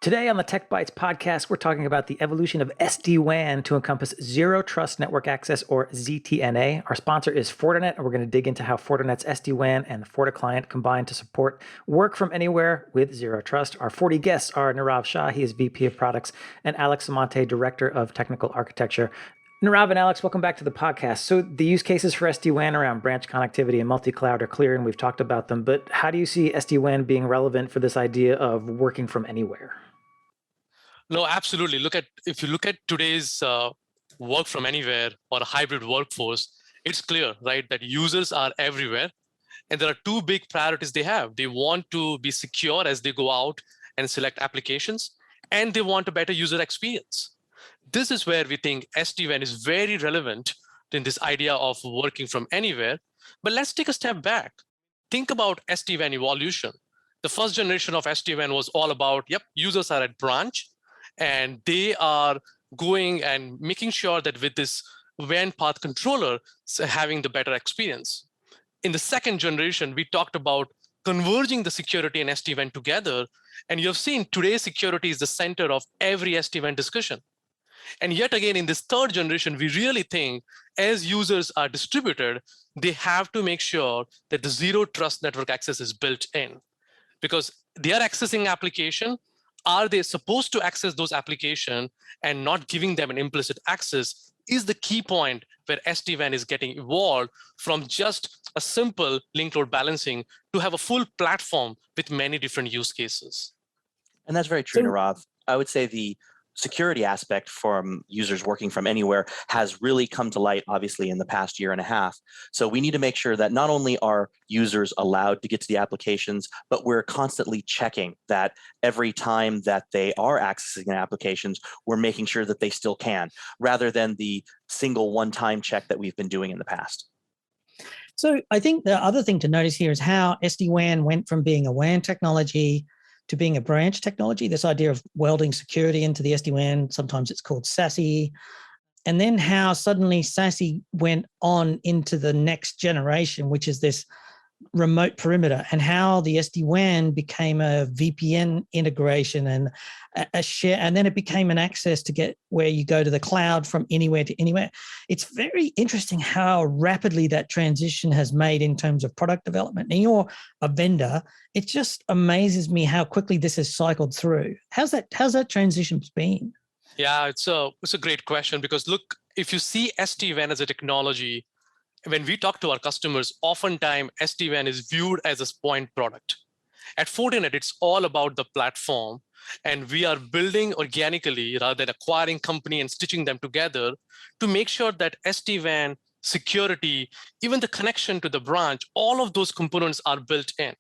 Today on the Tech Bytes podcast, we're talking about the evolution of SD-WAN to encompass Zero Trust Network Access, or ZTNA. Our sponsor is Fortinet, and we're going to dig into how Fortinet's SD-WAN and the FortiClient combine to support work from anywhere with Zero Trust. Our 40 guests are Nirav Shah, he is VP of Products, and Alex Samonte, Director of Technical Architecture. Nirav and Alex, welcome back to the podcast. So the use cases for SD-WAN around branch connectivity and multi-cloud are clear, and we've talked about them, but how do you see SD-WAN being relevant for this idea of working from anywhere? No, absolutely. If you look at today's work from anywhere or a hybrid workforce, it's clear, right, that users are everywhere. And there are two big priorities they have. They want to be secure as they go out and select applications, and they want a better user experience. This is where we think SD-WAN is very relevant in this idea of working from anywhere. But let's take a step back. Think about SD-WAN evolution. The first generation of SD-WAN was all about, users are at branch, and they are going and making sure that with this WAN path controller, having the better experience. In the second generation, we talked about converging the security and SD-WAN together. And you've seen today's security is the center of every SD-WAN discussion. And yet again, in this third generation, we really think as users are distributed, they have to make sure that the zero trust network access is built in. Because they are accessing application. Are they supposed to access those applications and not giving them an implicit access is the key point where SD-WAN is getting evolved from just a simple link load balancing to have a full platform with many different use cases. And that's very true, Nirav. I would say the security aspect from users working from anywhere has really come to light, obviously, in the past year and a half. So we need to make sure that not only are users allowed to get to the applications, but we're constantly checking that every time that they are accessing applications, we're making sure that they still can, rather than the single one-time check that we've been doing in the past. So I think the other thing to notice here is how SD-WAN went from being a WAN technology to being a branch technology, this idea of welding security into the SD-WAN, sometimes it's called SASE, and then how suddenly SASE went on into the next generation, which is this remote perimeter, and how the SD-WAN became a VPN integration and a share, and then it became an access to get where you go to the cloud from anywhere to anywhere. It's very interesting how rapidly that transition has made in terms of product development. And you're a vendor. It just amazes me how quickly this has cycled through. How's that transition been? Yeah, it's a great question, because look, if you see SD-WAN as a technology, when we talk to our customers, oftentimes SD-WAN is viewed as a point product. At Fortinet, it's all about the platform, and we are building organically rather than acquiring company and stitching them together to make sure that SD-WAN, security, even the connection to the branch, all of those components are built in.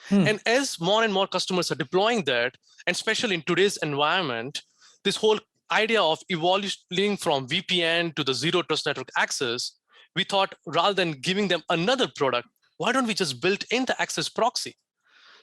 And as more and more customers are deploying that, and especially in today's environment, this whole idea of evolving from VPN to the zero trust network access, we thought rather than giving them another product, why don't we just build in the access proxy?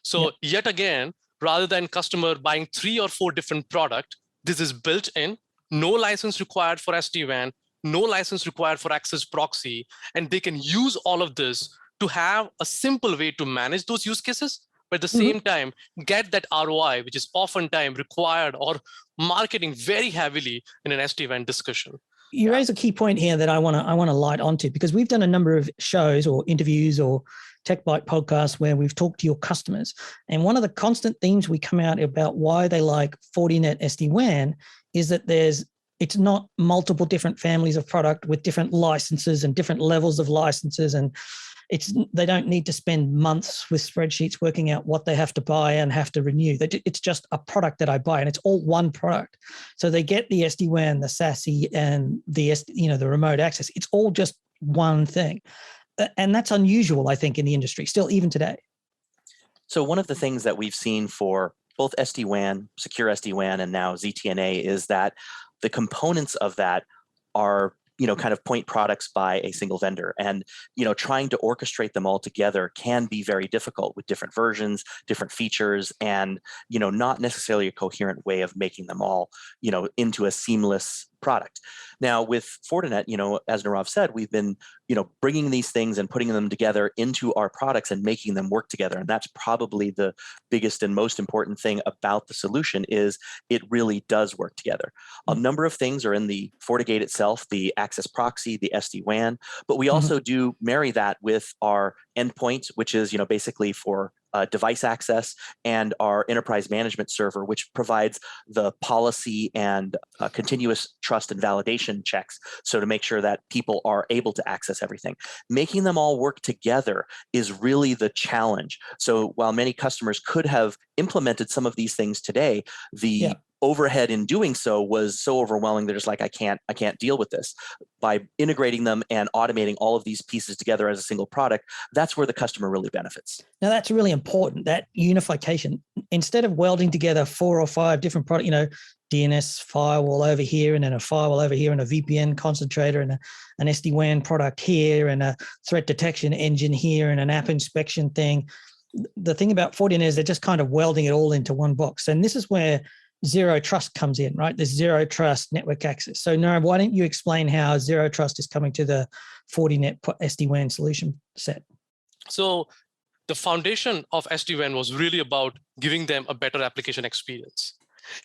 So yet again, rather than customer buying 3 or 4 different products, this is built in, no license required for SD-WAN, no license required for access proxy, and they can use all of this to have a simple way to manage those use cases, but at the same time, get that ROI, which is oftentimes required or marketing very heavily in an SD-WAN discussion. You raise a key point here that I want to light onto, because we've done a number of shows or interviews or Tech Byte podcasts where we've talked to your customers. And one of the constant themes we come out about why they like Fortinet SD-WAN is that it's not multiple different families of product with different licenses and different levels of licenses. And they don't need to spend months with spreadsheets working out what they have to buy and have to renew. It's just a product that I buy, and it's all one product. So they get the SD-WAN, the SASE, and the remote access. It's all just one thing. And that's unusual, I think, in the industry, still even today. So one of the things that we've seen for both SD-WAN, secure SD-WAN, and now ZTNA is that the components of that are kind of point products by a single vendor, and trying to orchestrate them all together can be very difficult with different versions, different features, and not necessarily a coherent way of making them all into a seamless product. Now with Fortinet, as Nirav said, we've been, bringing these things and putting them together into our products and making them work together. And that's probably the biggest and most important thing about the solution is it really does work together. A number of things are in the FortiGate itself, the access proxy, the SD-WAN, but we also do marry that with our endpoint, which is, basically for device access, and our enterprise management server, which provides the policy and continuous trust and validation checks. So to make sure that people are able to access everything. Making them all work together is really the challenge. So while many customers could have implemented some of these things today, the overhead in doing so was so overwhelming. They're just like, I can't deal with this. By integrating them and automating all of these pieces together as a single product, that's where the customer really benefits. Now that's really important, that unification. Instead of welding together 4 or 5 different products, DNS firewall over here, and then a firewall over here, and a VPN concentrator, and an SD-WAN product here, and a threat detection engine here, and an app inspection thing. The thing about Fortinet is they're just kind of welding it all into one box. And this is where zero trust comes in, right? There's zero trust network access. So Nirav, why don't you explain how zero trust is coming to the Fortinet SD-WAN solution set? So the foundation of SD-WAN was really about giving them a better application experience.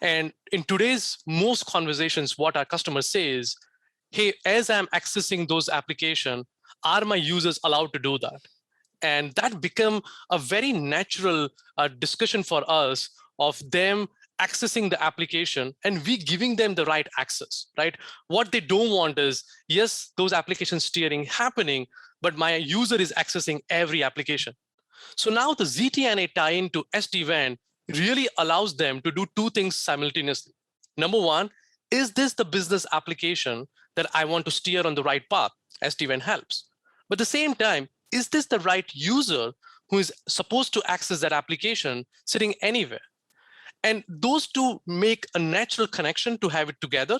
And in today's most conversations, what our customers say is, hey, as I'm accessing those applications, are my users allowed to do that? And that become a very natural discussion for us of them accessing the application and we giving them the right access, right? What they don't want is, yes, those application steering happening, but my user is accessing every application. So now the ZTNA tie-in to SD-WAN really allows them to do 2 things simultaneously. Number one, is this the business application that I want to steer on the right path? SD-WAN helps. But at the same time, is this the right user who is supposed to access that application sitting anywhere? And those two make a natural connection to have it together.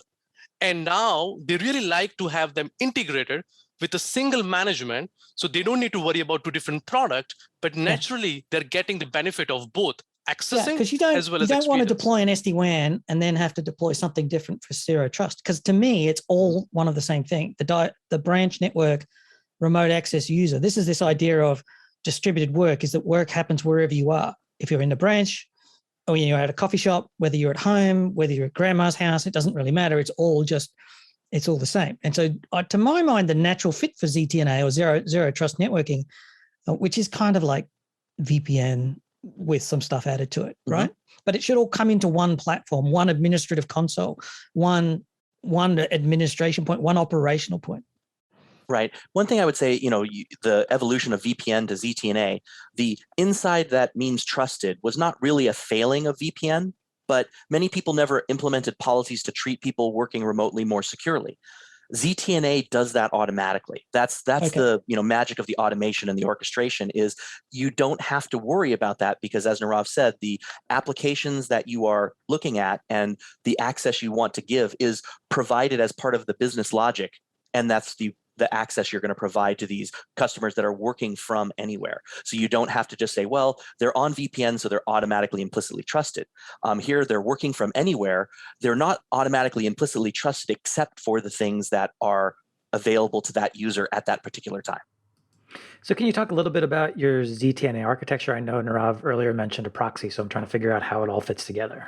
And now they really like to have them integrated with a single management. So they don't need to worry about 2 different products, but naturally they're getting the benefit of both accessing as well as experience. You don't want to deploy an SD-WAN and then have to deploy something different for zero trust. Because to me, it's all one of the same thing. The branch network remote access user. This is this idea of distributed work, is that work happens wherever you are. If you're in the branch, or you're at a coffee shop, whether you're at home, whether you're at grandma's house, it doesn't really matter. It's all the same. And so to my mind, the natural fit for ZTNA or zero trust networking, which is kind of like VPN with some stuff added to it, right? But it should all come into one platform, one administrative console, one administration point, one operational point. Right. One thing I would say, the evolution of VPN to ZTNA, the inside that means trusted was not really a failing of VPN, but many people never implemented policies to treat people working remotely more securely. ZTNA does that automatically. That's the magic of the automation and the orchestration is you don't have to worry about that because, as Nirav said, the applications that you are looking at and the access you want to give is provided as part of the business logic, and that's the access you're going to provide to these customers that are working from anywhere. So you don't have to just say, well, they're on VPN, so they're automatically implicitly trusted. Here, they're working from anywhere. They're not automatically implicitly trusted except for the things that are available to that user at that particular time. So can you talk a little bit about your ZTNA architecture? I know Nirav earlier mentioned a proxy, so I'm trying to figure out how it all fits together.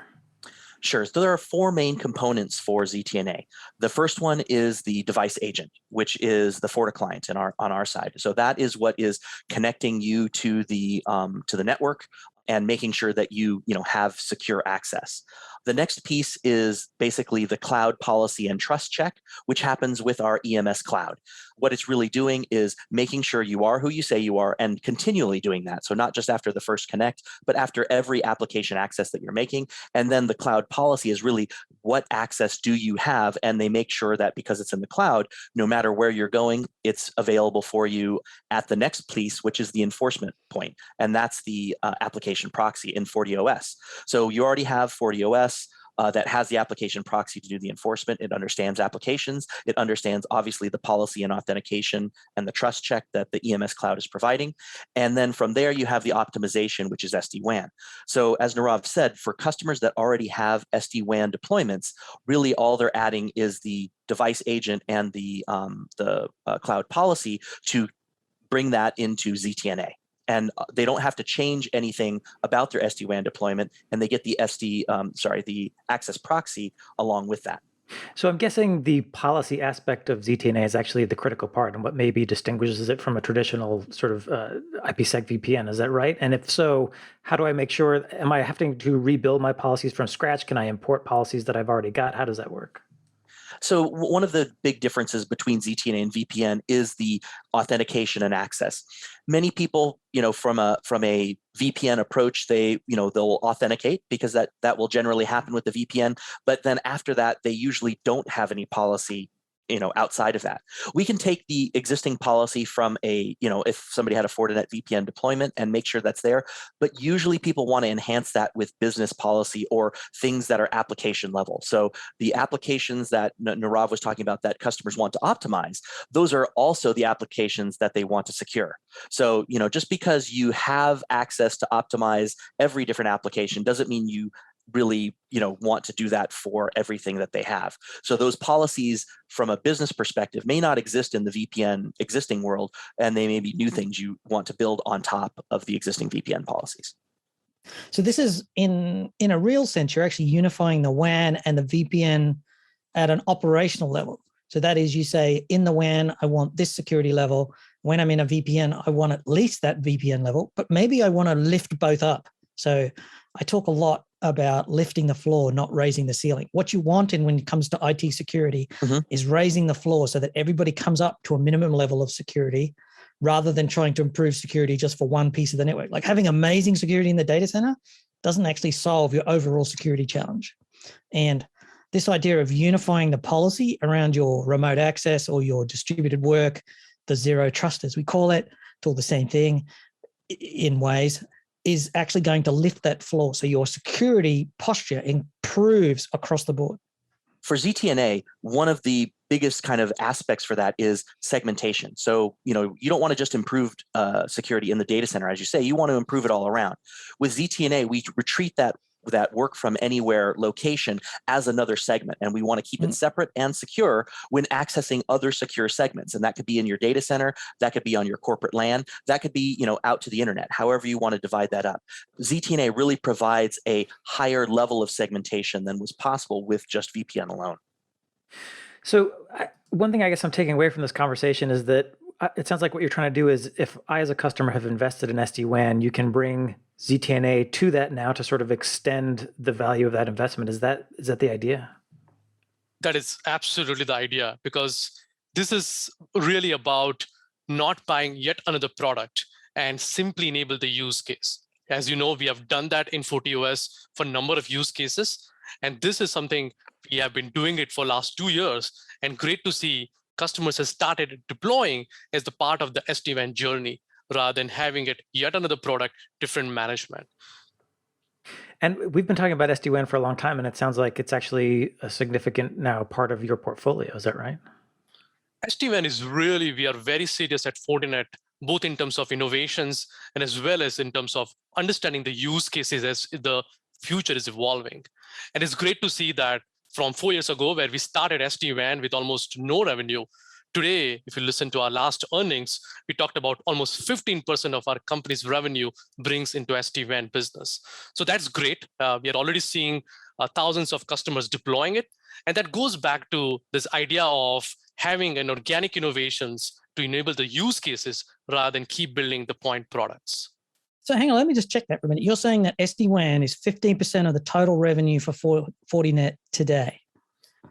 Sure. So there are 4 main components for ZTNA. The first one is the device agent, which is the FortiClient on our side. So that is what is connecting you to the network and making sure that you have secure access. The next piece is basically the cloud policy and trust check, which happens with our EMS cloud. What it's really doing is making sure you are who you say you are and continually doing that. So not just after the first connect, but after every application access that you're making. And then the cloud policy is really what access do you have? And they make sure that because it's in the cloud, no matter where you're going, it's available for you at the next piece, which is the enforcement point. And that's the application proxy in FortiOS. So you already have FortiOS. that has the application proxy to do the enforcement. It understands applications. It understands, obviously, the policy and authentication and the trust check that the EMS cloud is providing. And then from there, you have the optimization, which is SD-WAN. So as Nirav said, for customers that already have SD-WAN deployments, really all they're adding is the device agent and the cloud policy to bring that into ZTNA. And they don't have to change anything about their SD-WAN deployment, and they get the the access proxy along with that. So I'm guessing the policy aspect of ZTNA is actually the critical part and what maybe distinguishes it from a traditional sort of IPsec VPN. Is that right? And if so, how do I make sure, am I having to rebuild my policies from scratch? Can I import policies that I've already got? How does that work? So one of the big differences between ZTNA and VPN is the authentication and access. Many people, from a VPN approach, they'll authenticate because that will generally happen with the VPN. But then after that, they usually don't have any policy outside of that. We can take the existing policy from if somebody had a Fortinet VPN deployment and make sure that's there, but usually people want to enhance that with business policy or things that are application level. So the applications that Nirav was talking about that customers want to optimize, those are also the applications that they want to secure. So, just because you have access to optimize every different application doesn't mean you really want to do that for everything that they have. So those policies from a business perspective may not exist in the VPN existing world, and they may be new things you want to build on top of the existing VPN policies. So this is in a real sense, you're actually unifying the WAN and the VPN at an operational level. So that is, you say in the WAN, I want this security level. When I'm in a VPN, I want at least that VPN level, but maybe I want to lift both up. So I talk a lot about lifting the floor, not raising the ceiling. What you want when it comes to IT security is raising the floor so that everybody comes up to a minimum level of security rather than trying to improve security just for one piece of the network. Like having amazing security in the data center doesn't actually solve your overall security challenge. And this idea of unifying the policy around your remote access or your distributed work, the zero trust as we call it, it's all the same thing in ways, is actually going to lift that floor. So your security posture improves across the board. For ZTNA, one of the biggest kind of aspects for that is segmentation. So, you don't want to just improve security in the data center, as you say, you want to improve it all around. With ZTNA, we treat that work from anywhere location as another segment, and we want to keep it separate and secure when accessing other secure segments. And that could be in your data center, that could be on your corporate LAN, that could be out to the internet, however you want to divide that up. ZTNA really provides a higher level of segmentation than was possible with just VPN alone. So one thing I guess I'm taking away from this conversation is that it sounds like what you're trying to do is, if I as a customer have invested in SD-WAN, you can bring ZTNA to that now to sort of extend the value of that investment. Is that the idea? That is absolutely the idea, because this is really about not buying yet another product and simply enable the use case. As you know, we have done that in FortiOS for a number of use cases. And this is something we have been doing it for last 2 years, and great to see customers have started deploying as the part of the SD-WAN journey rather than having it yet another product, different management. And we've been talking about SD-WAN for a long time, and it sounds like it's actually a significant now part of your portfolio. Is that right? SD-WAN is really, we are very serious at Fortinet, both in terms of innovations and as well as in terms of understanding the use cases as the future is evolving. And it's great to see that from 4 years ago, where we started SD-WAN with almost no revenue, today, if you listen to our last earnings, we talked about almost 15% of our company's revenue brings into SD-WAN business. So that's great. We are already seeing thousands of customers deploying it. And that goes back to this idea of having an organic innovations to enable the use cases rather than keep building the point products. So hang on, let me just check that for a minute. You're saying that SD-WAN is 15% of the total revenue for Fortinet today.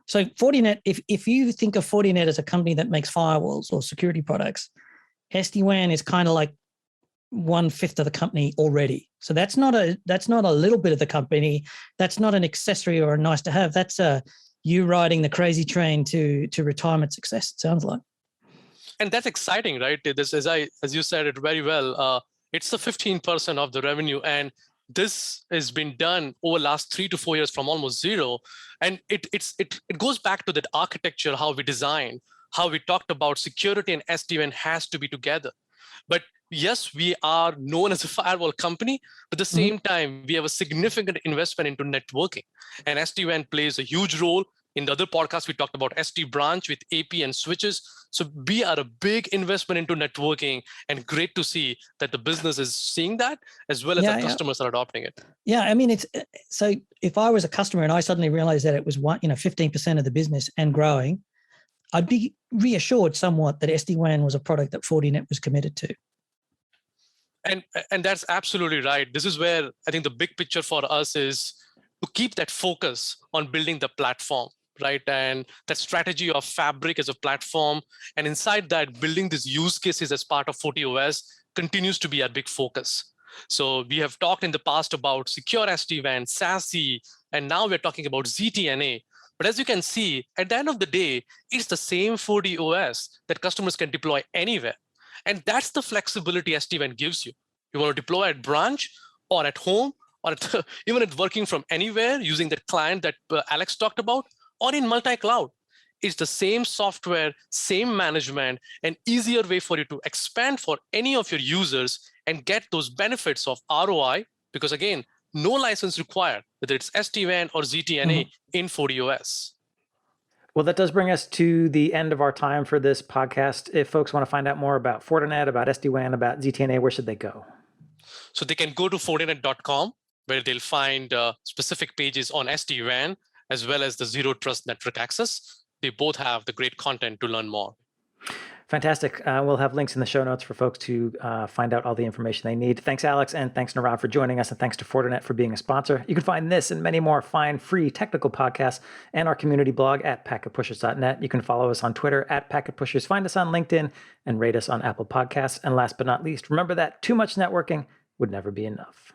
So Fortinet, if you think of Fortinet as a company that makes firewalls or security products, SD-WAN is kind of like 1/5 of the company already. So that's not a little bit of the company. That's not an accessory or a nice to have. That's you riding the crazy train to retirement success, it sounds like. And that's exciting, right? This, as you said it very well, it's the 15% of the revenue. And this has been done over the last 3 to 4 years from almost zero. And it goes back to that architecture, how we design, how we talked about security and SD-WAN has to be together. But yes, we are known as a firewall company, but at the same time, we have a significant investment into networking. And SD-WAN plays a huge role. In the other podcast, we talked about SD branch with AP and switches. So we are a big investment into networking, and great to see that the business is seeing that, as well as the customers are adopting it. Yeah, I mean, it's so if I was a customer and I suddenly realized that it was 15% of the business and growing, I'd be reassured somewhat that SD-WAN was a product that Fortinet was committed to. And that's absolutely right. This is where I think the big picture for us is to keep that focus on building the platform, right? And that strategy of fabric as a platform, and inside that, building these use cases as part of FortiOS continues to be our big focus. So we have talked in the past about secure SD-WAN, SASE, and now we're talking about ZTNA. But as you can see, at the end of the day, it's the same FortiOS that customers can deploy anywhere. And that's the flexibility SD-WAN gives you. You want to deploy at branch or at home, or even at working from anywhere using that client that Alex talked about, or in multi-cloud. It's the same software, same management, an easier way for you to expand for any of your users and get those benefits of ROI, because again, no license required, whether it's SD-WAN or ZTNA in FortiOS. Well, that does bring us to the end of our time for this podcast. If folks want to find out more about Fortinet, about SD-WAN, about ZTNA, where should they go? So they can go to Fortinet.com, where they'll find specific pages on SD-WAN, as well as the Zero Trust Network Access. They both have the great content to learn more. Fantastic. We'll have links in the show notes for folks to find out all the information they need. Thanks, Alex, and thanks, Nirav, for joining us, and thanks to Fortinet for being a sponsor. You can find this and many more fine, free technical podcasts and our community blog at packetpushers.net. You can follow us on Twitter at packetpushers, find us on LinkedIn, and rate us on Apple Podcasts. And last but not least, remember that too much networking would never be enough.